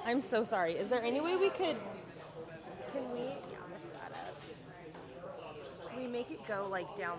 I'm so sorry. Is there any way we could? Can we? Yeah, lift that up. Can we make it go like down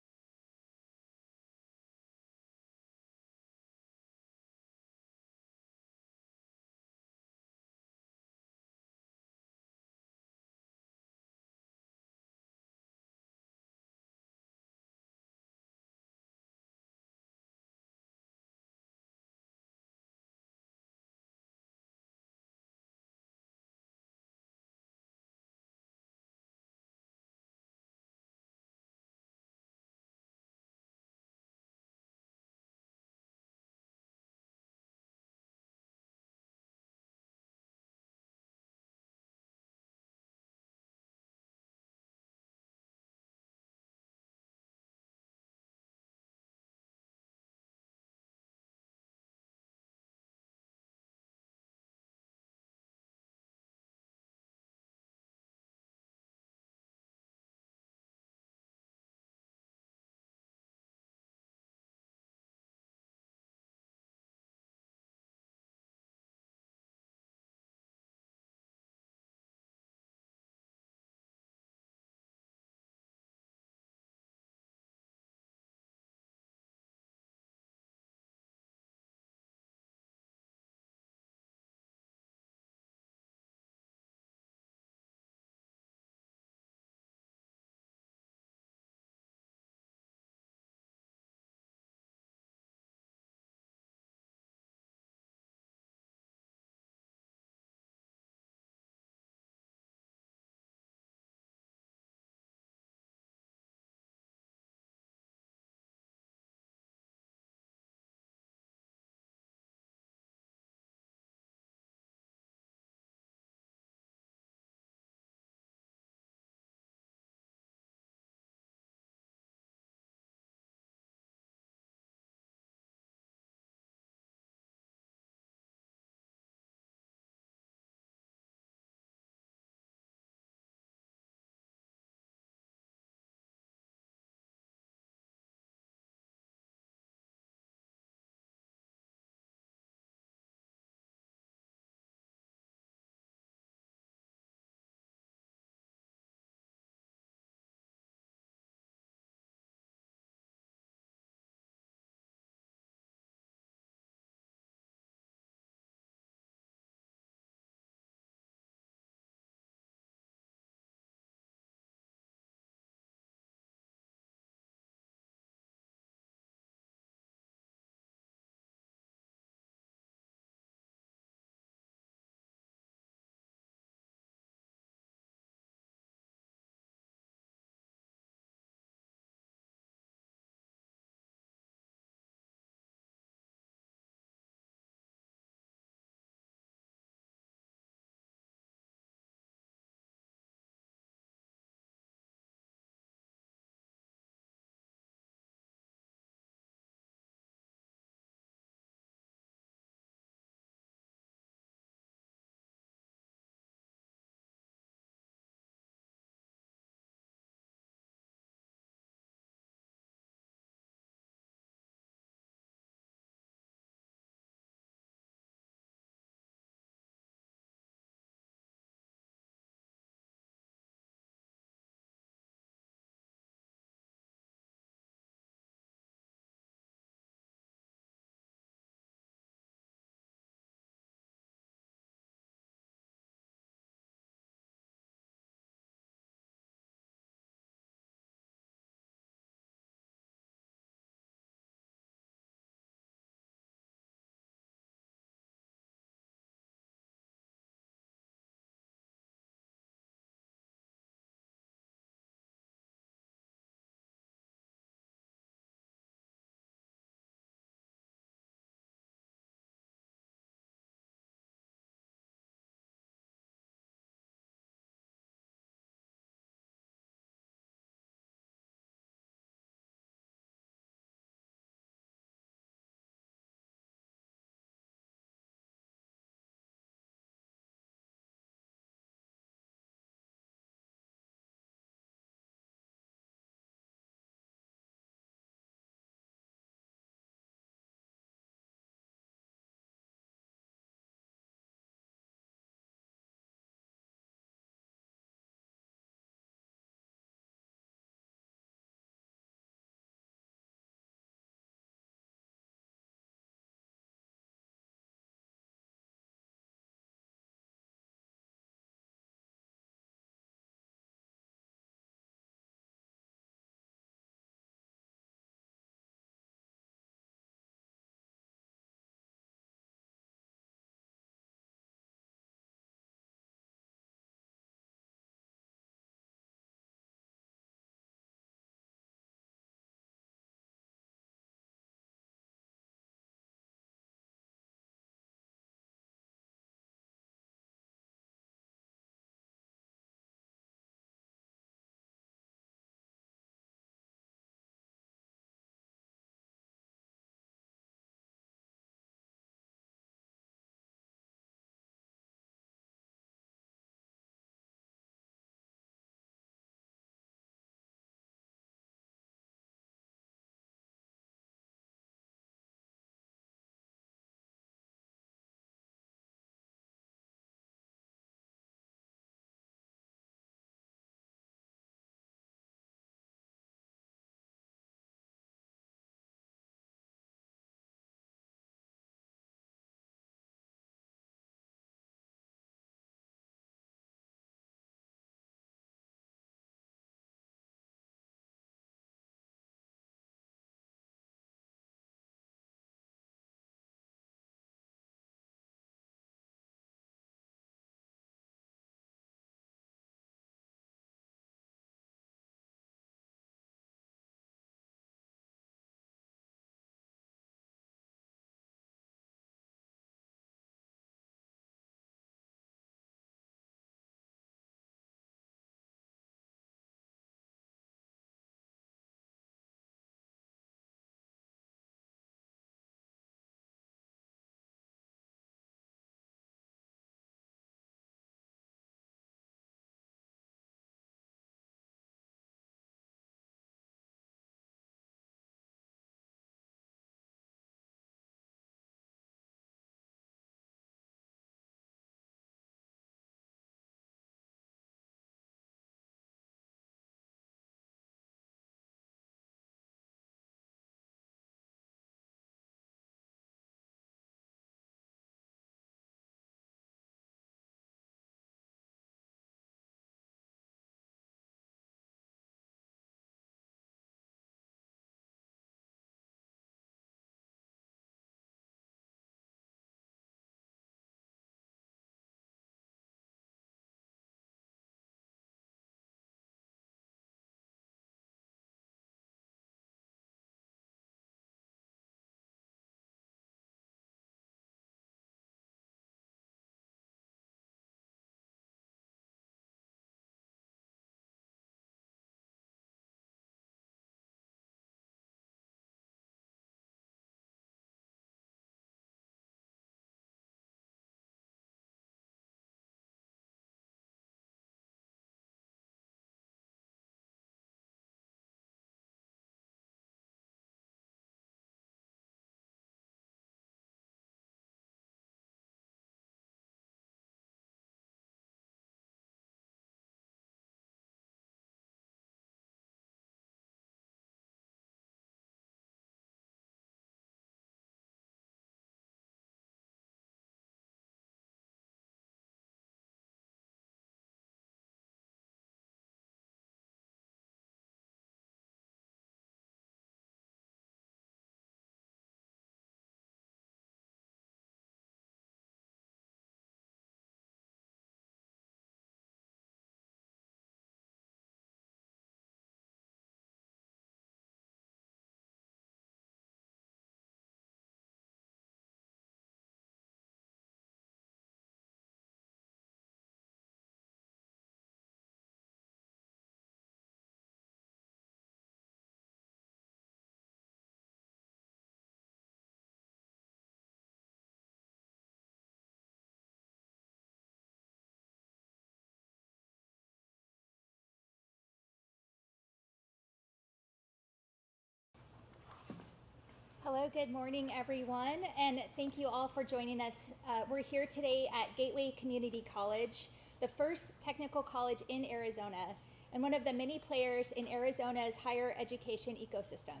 Hello, good morning, everyone, and thank you all for joining us. We're here today at Gateway Community College, the first technical college in Arizona, and one of the many players in Arizona's higher education ecosystem.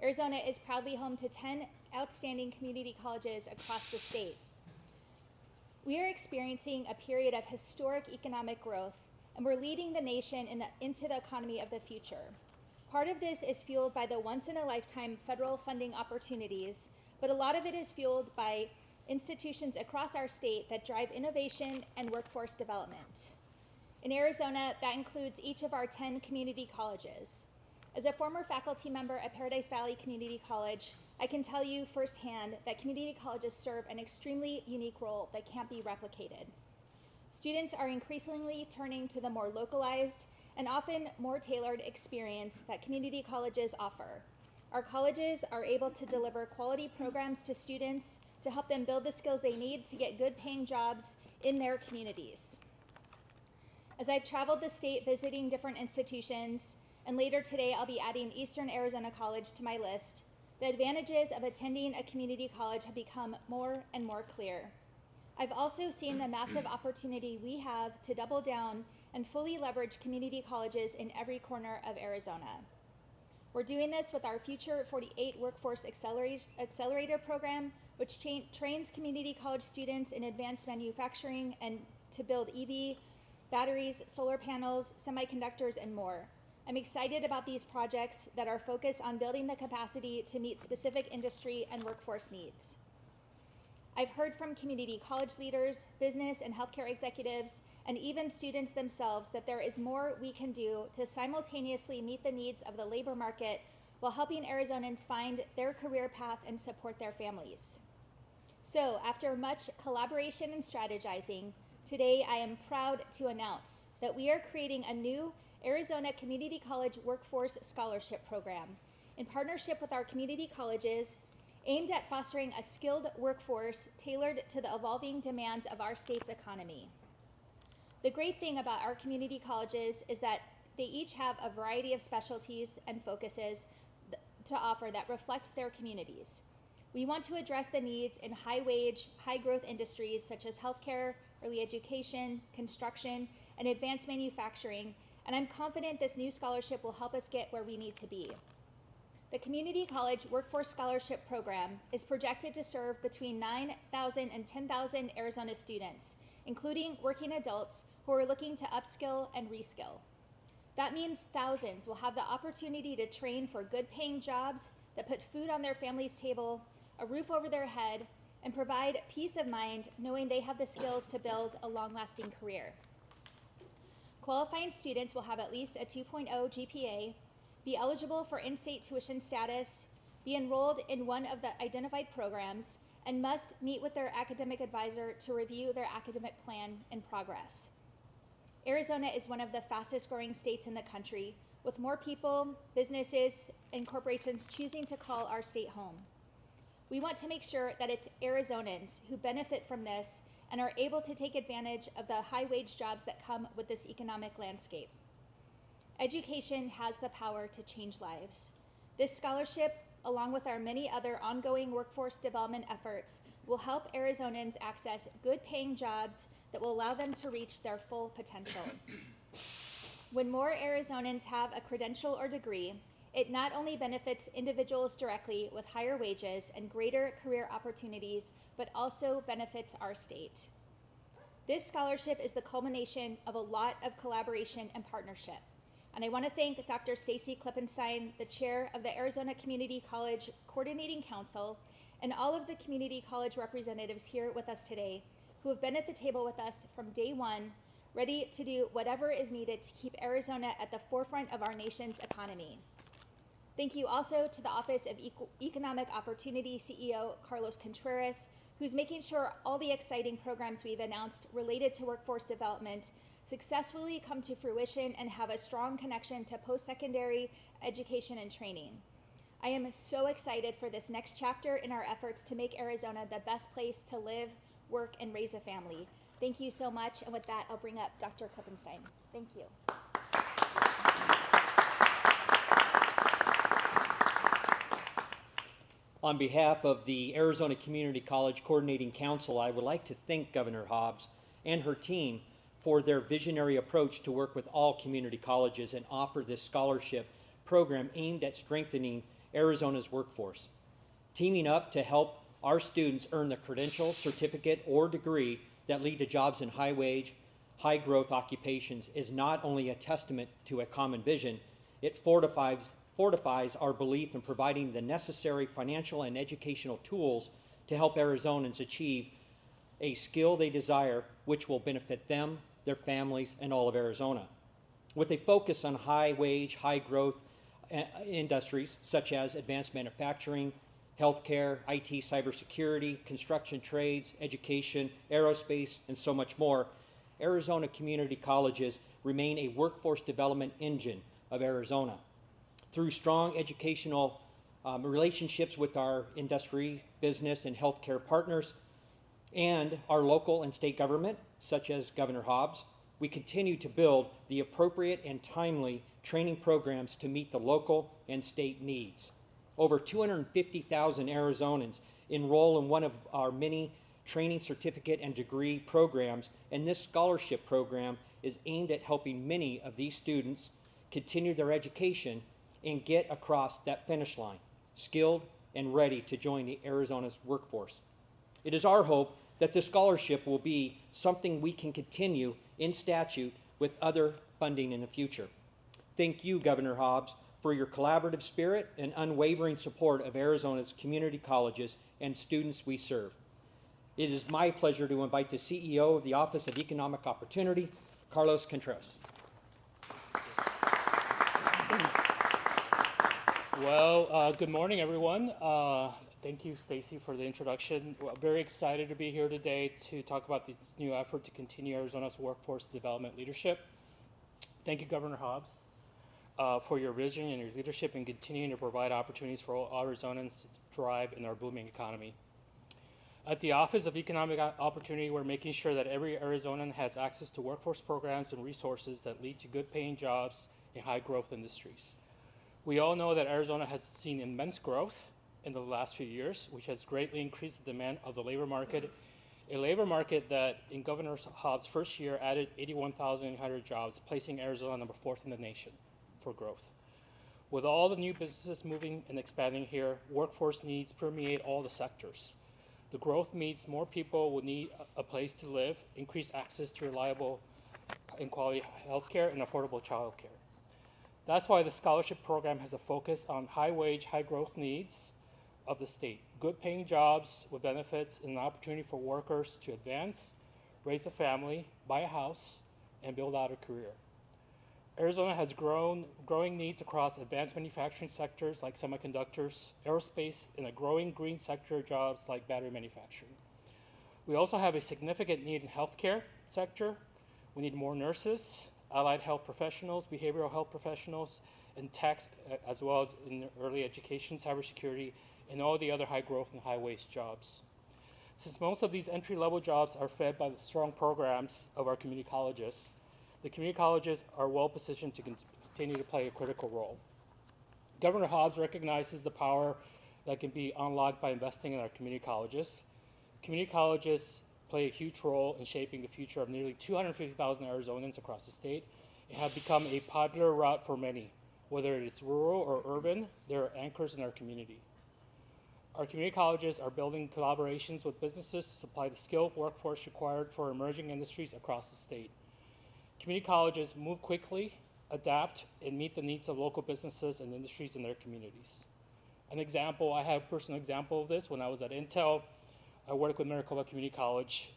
Arizona is proudly home to 10 outstanding community colleges across the state. We are experiencing a period of historic economic growth, and we're leading the nation into the economy of the future. Part of this is fueled by the once-in-a-lifetime federal funding opportunities, but a lot of it is fueled by institutions across our state that drive innovation and workforce development. In Arizona, that includes each of our 10 community colleges. As a former faculty member at Paradise Valley Community College, I can tell you firsthand that community colleges serve an extremely unique role that can't be replicated. Students are increasingly turning to the more localized and often more tailored experience that community colleges offer. Our colleges are able to deliver quality programs to students to help them build the skills they need to get good paying jobs in their communities. As I've traveled the state visiting different institutions, and later today I'll be adding Eastern Arizona College to my list, the advantages of attending a community college have become more and more clear. I've also seen the massive opportunity we have to double down and fully leverage community colleges in every corner of Arizona. We're doing this with our Future 48 Workforce Accelerator program, which trains community college students in advanced manufacturing and to build EV, batteries, solar panels, semiconductors, and more. I'm excited about these projects that are focused on building the capacity to meet specific industry and workforce needs. I've heard from community college leaders, business and healthcare executives, and even students themselves that there is more we can do to simultaneously meet the needs of the labor market while helping Arizonans find their career path and support their families. So, after much collaboration and strategizing, today I am proud to announce that we are creating a new Arizona Community College Workforce Scholarship Program in partnership with our community colleges, aimed at fostering a skilled workforce tailored to the evolving demands of our state's economy. The great thing about our community colleges is that they each have a variety of specialties and focuses to offer that reflect their communities. We want to address the needs in high-wage, high-growth industries such as healthcare, early education, construction, and advanced manufacturing, and I'm confident this new scholarship will help us get where we need to be. The Community College Workforce Scholarship Program is projected to serve between 9,000 and 10,000 Arizona students, including working adults who are looking to upskill and reskill. That means thousands will have the opportunity to train for good-paying jobs that put food on their family's table, a roof over their head, and provide peace of mind knowing they have the skills to build a long-lasting career. Qualifying students will have at least a 2.0 GPA, be eligible for in-state tuition status, be enrolled in one of the identified programs, and must meet with their academic advisor to review their academic plan in progress. Arizona is one of the fastest growing states in the country, with more people, businesses, and corporations choosing to call our state home. We want to make sure that it's Arizonans who benefit from this and are able to take advantage of the high-wage jobs that come with this economic landscape. Education has the power to change lives. This scholarship, along with our many other ongoing workforce development efforts, will help Arizonans access good-paying jobs that will allow them to reach their full potential. When more Arizonans have a credential or degree, it not only benefits individuals directly with higher wages and greater career opportunities, but also benefits our state. This scholarship is the culmination of a lot of collaboration and partnership. And I want to thank Dr. Stacy Klippenstein, the chair of the Arizona Community College Coordinating Council, and all of the community college representatives here with us today, who have been at the table with us from day one, ready to do whatever is needed to keep Arizona at the forefront of our nation's economy. Thank you also to the Office of Economic Opportunity CEO, Carlos Contreras, who's making sure all the exciting programs we've announced related to workforce development successfully come to fruition and have a strong connection to post-secondary education and training. I am so excited for this next chapter in our efforts to make Arizona the best place to live, work, and raise a family. Thank you so much, and with that, I'll bring up Dr. Klippenstein. Thank you. On behalf of the Arizona Community College Coordinating Council, I would like to thank Governor Hobbs and her team for their visionary approach to work with all community colleges and offer this scholarship program aimed at strengthening Arizona's workforce. Teaming up to help our students earn the credential, certificate, or degree that lead to jobs in high-wage, high-growth occupations is not only a testament to a common vision, it fortifies our belief in providing the necessary financial and educational tools to help Arizonans achieve a skill they desire, which will benefit them, their families, and all of Arizona. With a focus on high-wage, high-growth industries such as advanced manufacturing, healthcare, IT, cybersecurity, construction trades, education, aerospace, and so much more, Arizona community colleges remain a workforce development engine of Arizona. Through strong educational relationships with our industry, business, and healthcare partners, and our local and state government, such as Governor Hobbs, we continue to build the appropriate and timely training programs to meet the local and state needs. Over 250,000 Arizonans enroll in one of our many training certificate and degree programs, and this scholarship program is aimed at helping many of these students continue their education and get across that finish line, skilled and ready to join the Arizona's workforce. It is our hope that this scholarship will be something we can continue in statute with other funding in the future. Thank you, Governor Hobbs, for your collaborative spirit and unwavering support of Arizona's community colleges and students we serve. It is my pleasure to invite the CEO of the Office of Economic Opportunity, Carlos Contreras. Well, good morning, everyone. Thank you, Stacy, for the introduction. We're very excited to be here today to talk about this new effort to continue Arizona's workforce development leadership. Thank you, Governor Hobbs, for your vision and your leadership in continuing to provide opportunities for all Arizonans to thrive in our booming economy. At the Office of Economic Opportunity, we're making sure that every Arizonan has access to workforce programs and resources that lead to good-paying jobs in high-growth industries. We all know that Arizona has seen immense growth in the last few years, which has greatly increased the demand of the labor market, a labor market that in Governor Hobbs' first year added 81,800 jobs, placing Arizona number 4th in the nation for growth. With all the new businesses moving and expanding here, workforce needs permeate all the sectors. The growth means more people will need a place to live, increased access to reliable and quality healthcare, and affordable childcare. That's why the scholarship program has a focus on high-wage, high-growth needs of the state, good-paying jobs with benefits and an opportunity for workers to advance, raise a family, buy a house, and build out a career. Arizona has growing needs across advanced manufacturing sectors like semiconductors, aerospace, and a growing green sector jobs like battery manufacturing. We also have a significant need in healthcare sector. We need more nurses, allied health professionals, behavioral health professionals, and techs, as well as in early education, cybersecurity, and all the other high growth and high wage jobs. Since most of these entry-level jobs are fed by the strong programs of our community colleges, the community colleges are well positioned to continue to play a critical role. Governor Hobbs recognizes the power that can be unlocked by investing in our community colleges. Community colleges play a huge role in shaping the future of nearly 250,000 Arizonans across the state and have become a popular route for many. Whether it's rural or urban, they're anchors in our community. Our community colleges are building collaborations with businesses to supply the skilled workforce required for emerging industries across the state. Community colleges move quickly, adapt, and meet the needs of local businesses and industries in their communities. An example, I have a personal example of this. When I was at Intel, I worked with Maricopa Community College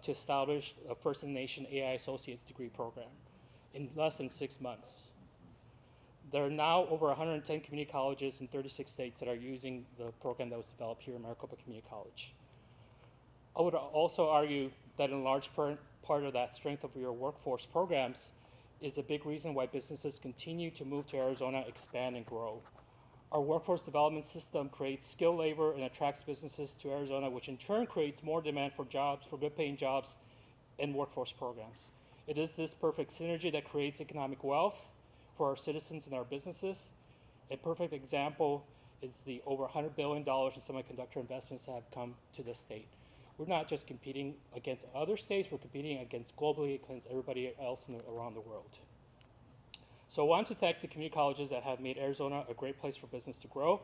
to establish a First in the Nation AI Associate's degree program in less than 6 months. There are now over 110 community colleges in 36 states that are using the program that was developed here at Maricopa Community College. I would also argue that in large part of that strength of your workforce programs is a big reason why businesses continue to move to Arizona, expand, and grow. Our workforce development system creates skilled labor and attracts businesses to Arizona, which in turn creates more demand for jobs, for good-paying jobs and workforce programs. It is this perfect synergy that creates economic wealth for our citizens and our businesses. A perfect example is the over $100 billion in semiconductor investments that have come to the state. We're not just competing against other states, we're competing against globally against everybody else around the world. So I want to thank the community colleges that have made Arizona a great place for business to grow,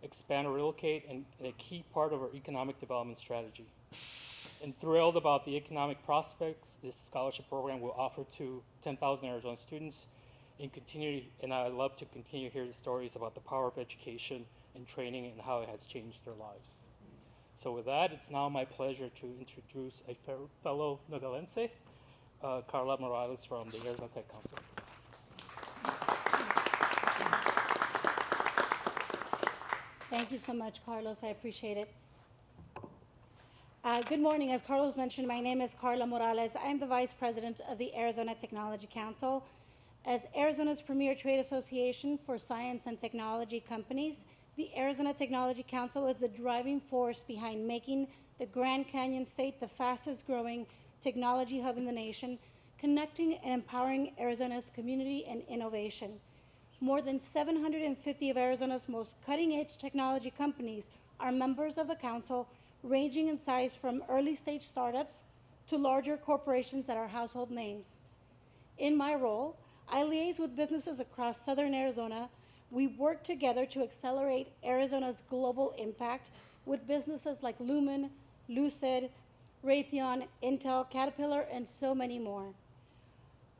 expand or relocate, and a key part of our economic development strategy. And thrilled about the economic prospects this scholarship program will offer to 10,000 Arizona students, and I love to continue to hear the stories about the power of education and training and how it has changed their lives. So with that, it's now my pleasure to introduce a fellow Nogalense, Carla Morales from the Arizona Tech Council. Thank you so much, Carlos. I appreciate it. Good morning. As Carlos mentioned, my name is Carla Morales. I am the Vice President of the Arizona Technology Council. As Arizona's premier trade association for science and technology companies, the Arizona Technology Council is the driving force behind making the Grand Canyon State the fastest growing technology hub in the nation, connecting and empowering Arizona's community and innovation. More than 750 of Arizona's most cutting-edge technology companies are members of the council, ranging in size from early-stage startups to larger corporations that are household names. In my role, I liaise with businesses across southern Arizona. We work together to accelerate Arizona's global impact with businesses like Lumen, Lucid, Raytheon, Intel, Caterpillar, and so many more.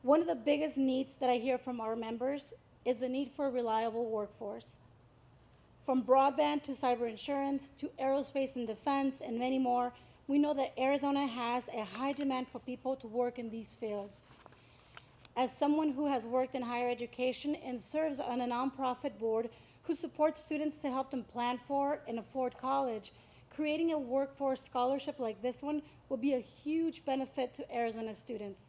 One of the biggest needs that I hear from our members is the need for a reliable workforce. From broadband to cyber insurance to aerospace and defense and many more, we know that Arizona has a high demand for people to work in these fields. As someone who has worked in higher education and serves on a nonprofit board who supports students to help them plan for and afford college, creating a workforce scholarship like this one will be a huge benefit to Arizona students.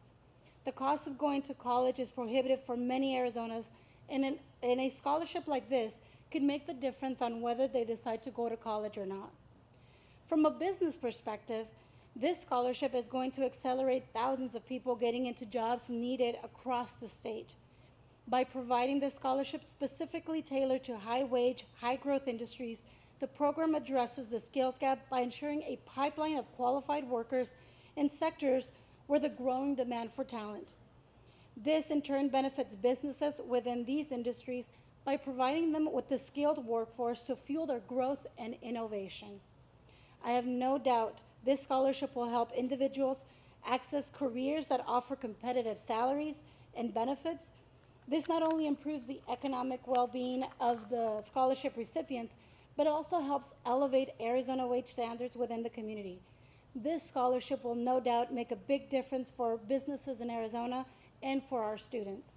The cost of going to college is prohibitive for many Arizonas, and a scholarship like this could make the difference on whether they decide to go to college or not. From a business perspective, this scholarship is going to accelerate thousands of people getting into jobs needed across the state. By providing this scholarship specifically tailored to high-wage, high-growth industries, the program addresses the skills gap by ensuring a pipeline of qualified workers in sectors where the growing demand for talent. This, in turn, benefits businesses within these industries by providing them with the skilled workforce to fuel their growth and innovation. I have no doubt this scholarship will help individuals access careers that offer competitive salaries and benefits. This not only improves the economic well-being of the scholarship recipients, but also helps elevate Arizona wage standards within the community. This scholarship will no doubt make a big difference for businesses in Arizona and for our students.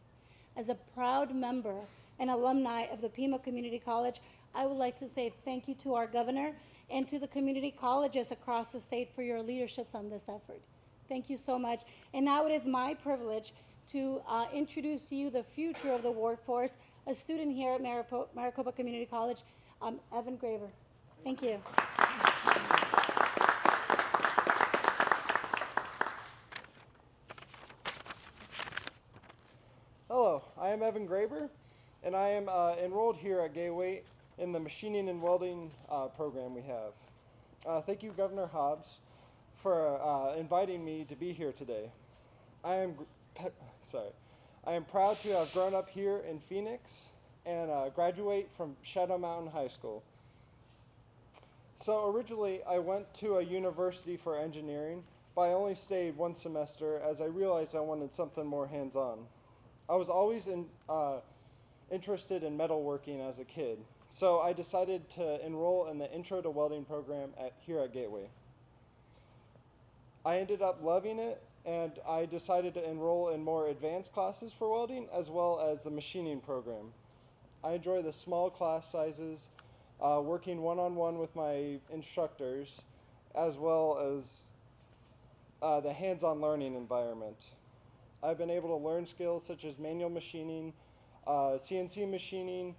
As a proud member and alumni of the Pima Community College, I would like to say thank you to our governor and to the community colleges across the state for your leaderships on this effort. Thank you so much. And now it is my privilege to introduce to you the future of the workforce, a student here at Maricopa Community College, Evan Graver. Thank you. Hello, I am Evan Graber, and I am enrolled here at Gateway in the machining and welding program we have. Thank you, Governor Hobbs, for inviting me to be here today. I am proud to have grown up here in Phoenix and graduate from Shadow Mountain High School. So originally, I went to a university for engineering, but I only stayed one semester as I realized I wanted something more hands-on. I was always interested in metalworking as a kid, so I decided to enroll in the Intro to Welding program here at Gateway. I ended up loving it, and I decided to enroll in more advanced classes for welding as well as the machining program. I enjoy the small class sizes, working one-on-one with my instructors, as well as the hands-on learning environment. I've been able to learn skills such as manual machining, CNC machining,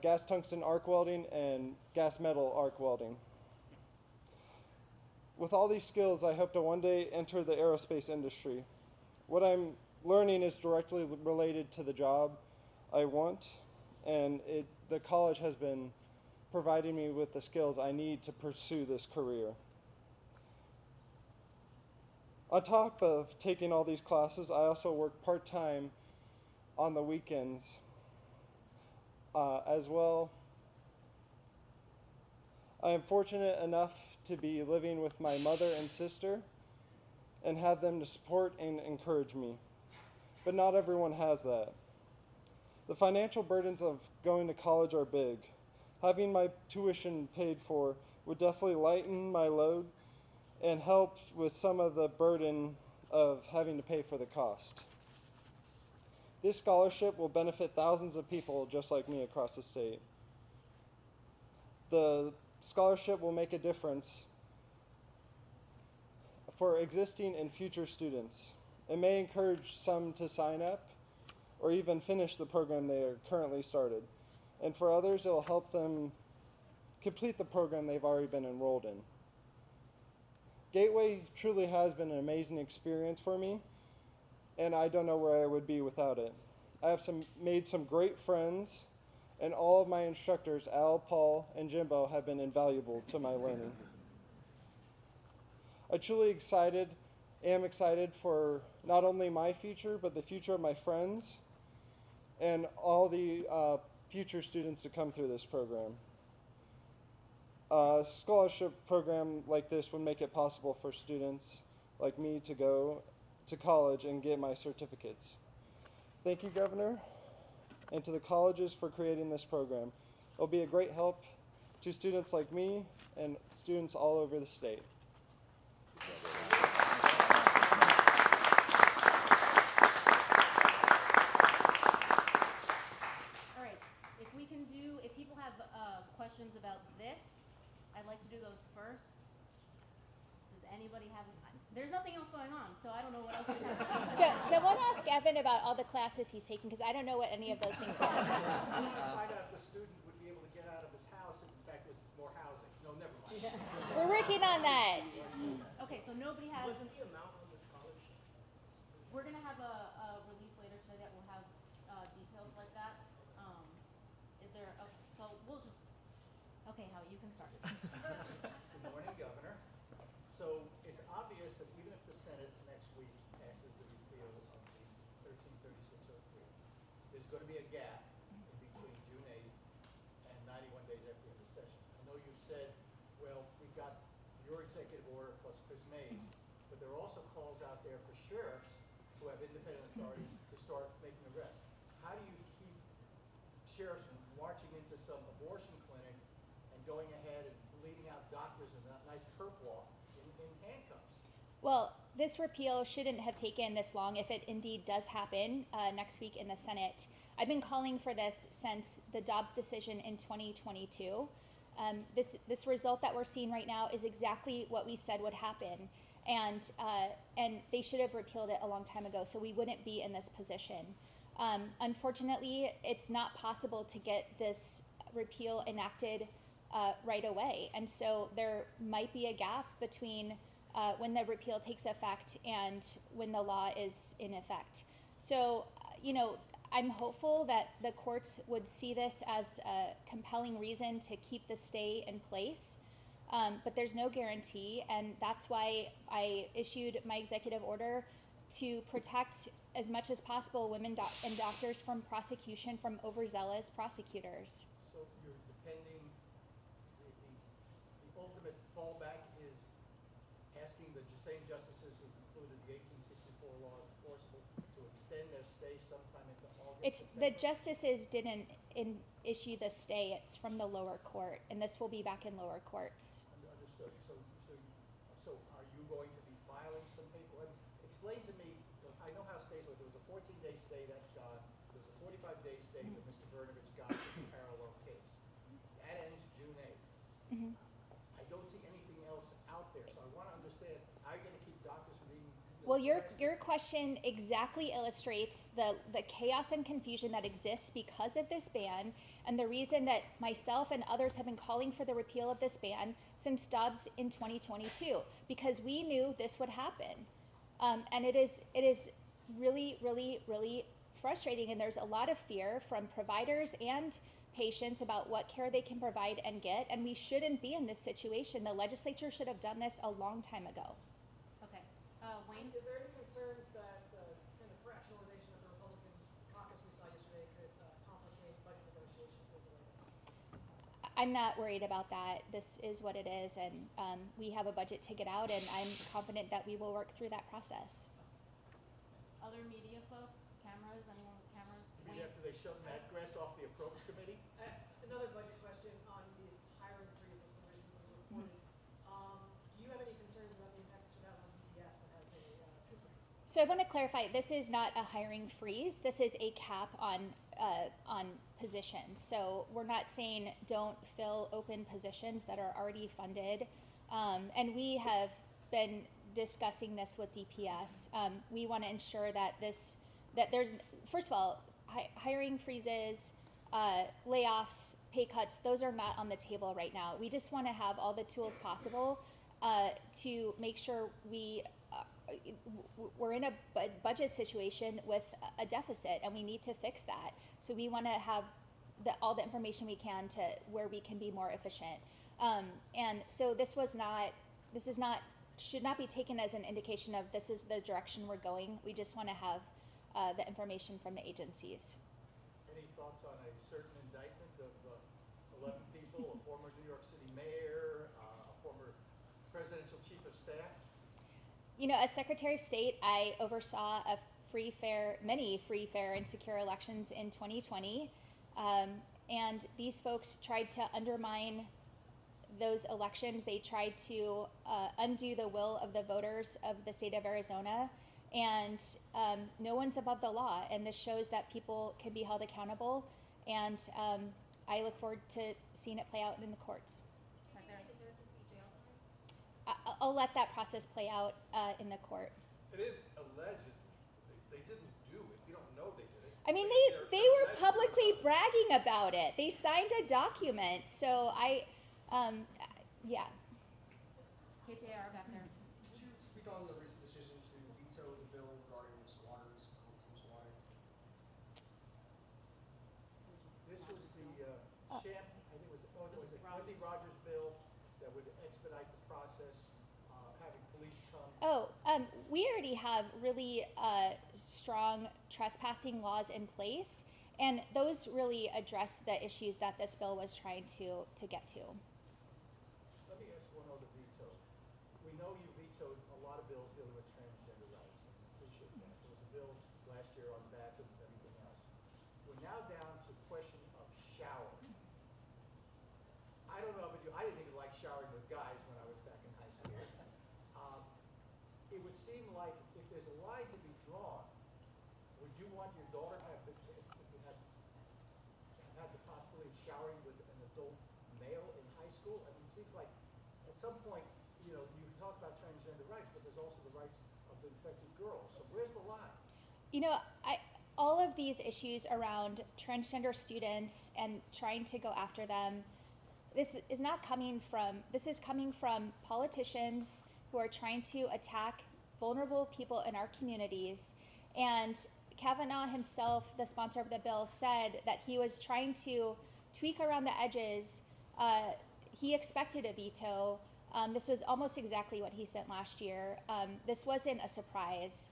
gas tungsten arc welding, and gas metal arc welding. With all these skills, I hope to one day enter the aerospace industry. What I'm learning is directly related to the job I want, and the college has been providing me with the skills I need to pursue this career. On top of taking all these classes, I also work part-time on the weekends as well. I am fortunate enough to be living with my mother and sister and have them to support and encourage me. But not everyone has that. The financial burdens of going to college are big. Having my tuition paid for would definitely lighten my load and help with some of the burden of having to pay for the cost. This scholarship will benefit thousands of people just like me across the state. The scholarship will make a difference for existing and future students. It may encourage some to sign up or even finish the program they are currently started. And for others, it will help them complete the program they've already been enrolled in. Gateway truly has been an amazing experience for me, and I don't know where I would be without it. I have made some great friends, and all of my instructors, Al, Paul, and Jimbo, have been invaluable to my learning. I'm truly am excited for not only my future, but the future of my friends and all the future students to come through this program. A scholarship program like this would make it possible for students like me to go to college and get my certificates. Thank you, Governor, and to the colleges for creating this program. It'll be a great help to students like me and students all over the state. All right, if people have questions about this, I'd like to do those first. Does anybody have, there's nothing else going on, so I don't know what else we have. So someone ask Evan about all the classes he's taking, because I don't know what any of those things are. Find out if the student would be able to get out of his house if in fact there's more housing. No, never mind. We're working on that. Okay, so nobody has, What's the amount on the scholarship? we're gonna have a release later today that will have details like that. Is there, so we'll just, okay, Howie, you can start. Good morning, Governor. So it's obvious that even if the Senate next week passes the repeal of the 133603, there's going to be a gap in between June 8th and 91 days after the end of session. I know you've said, well, we've got your executive order plus Chris May's, but there are also calls out there for sheriffs who have independent authority to start making arrests. How do you keep sheriffs from marching into some abortion clinic and going ahead and leading out doctors in that nice perp walk in handcuffs? Well, this repeal shouldn't have taken this long if it indeed does happen next week in the Senate. I've been calling for this since the Dobbs decision in 2022. This result that we're seeing right now is exactly what we said would happen. And they should have repealed it a long time ago, so we wouldn't be in this position. Unfortunately, it's not possible to get this repeal enacted right away. And so there might be a gap between when the repeal takes effect and when the law is in effect. So, I'm hopeful that the courts would see this as a compelling reason to keep the stay in place. But there's no guarantee, and that's why I issued my executive order to protect as much as possible women and doctors from prosecution from overzealous prosecutors. So you're depending, the ultimate fallback is asking the same justices who concluded the 1864 law enforceable to extend their stay sometime into August. The justices didn't issue the stay, it's from the lower court, and this will be back in lower courts. Understood. So are you going to be filing some paperwork? Explain to me, I know how stays work. There was a 14-day stay, that's gone. There was a 45-day stay that Mr. Bernovich got in a parallel case. That ends June 8th. Mm-hmm. I don't see anything else out there, so I want to understand how you're going to keep doctors from being. Well, your question exactly illustrates the chaos and confusion that exists because of this ban, and the reason that myself and others have been calling for the repeal of this ban since Dobbs in 2022, because we knew this would happen. And it is really, really, really frustrating, and there's a lot of fear from providers and patients about what care they can provide and get, and we shouldn't be in this situation. The legislature should have done this a long time ago. Okay, Wayne? Is there any concerns that the kind of fractionalization of the Republican caucus we saw yesterday could complicate budget negotiations or delay them? I'm not worried about that. This is what it is, and we have a budget to get out, and I'm confident that we will work through that process. Other media folks, cameras, anyone with cameras? You mean after they shove Matt Grass off the approach committee? Another budget question on these hiring freezes that were recently reported. Do you have any concerns about the impact this would have on DPS that has a trooper? So I want to clarify, this is not a hiring freeze. This is a cap on positions. So we're not saying don't fill open positions that are already funded. And we have been discussing this with DPS. We want to ensure that there's, first of all, hiring freezes, layoffs, pay cuts, those are not on the table right now. We just want to have all the tools possible to make sure we're in a budget situation with a deficit, and we need to fix that. So we want to have all the information we can to where we can be more efficient. And so should not be taken as an indication of this is the direction we're going. We just want to have the information from the agencies. Any thoughts on a certain indictment of 11 people, a former New York City mayor, a former presidential chief of staff? You know, as Secretary of State, I oversaw many free, fair, and secure elections in 2020. And these folks tried to undermine those elections. They tried to undo the will of the voters of the state of Arizona. And no one's above the law. And this shows that people can be held accountable. And I look forward to seeing it play out in the courts. I'll let that process play out in the court. It is alleged. They didn't do it. You don't know they did it. I mean, They're they were alleged publicly about it. bragging about it. They signed a document. So yeah. KJR back there. Could you speak on the recent decision to veto the bill regarding squatters, home squatting? This was the I think it was Wendy Rogers bill that would expedite the process, having police come. We already have really strong trespassing laws in place, and those really address the issues that this bill was trying to get to. Let me ask one other veto. We know you vetoed a lot of bills dealing with transgender rights. Appreciate that. There was a bill last year on bathrooms and everything else. We're now down to the question of showering. I don't know about you. I didn't even like showering with guys when I was back in high school. It would seem like if there's a line to be drawn, would you want your daughter to have had the possibility of showering with an adult male in high school? I mean, it seems like at some point, you talk about transgender rights, but there's also the rights of the infected girls. So where's the line? You know, all of these issues around transgender students and trying to go after them, this is coming from politicians who are trying to attack vulnerable people in our communities. And Kavanaugh himself, the sponsor of the bill, said that he was trying to tweak around the edges. He expected a veto. This was almost exactly what he sent last year. This wasn't a surprise.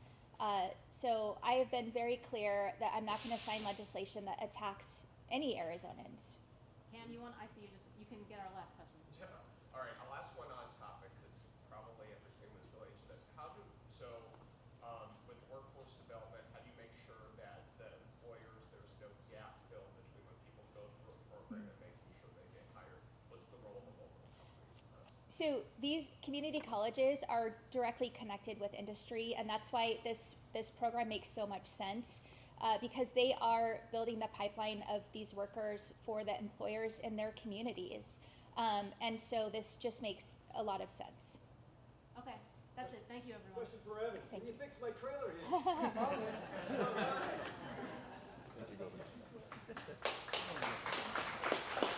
So I have been very clear that I'm not going to sign legislation that attacks any Arizonans. Cam, I see you can get our last question. Yeah. All right. I'll ask one on topic because probably everything was related to this. With workforce development, how do you make sure that the employers, there's no gap filled between when people go through a program and making sure they get hired? What's the role of the local companies in this? So these community colleges are directly connected with industry, and that's why this program makes so much sense. Because they are building the pipeline of these workers for the employers in their communities. And so this just makes a lot of sense. Okay, that's it. Thank you, everyone. Question for Evan. Thank Can you fix my trailer here?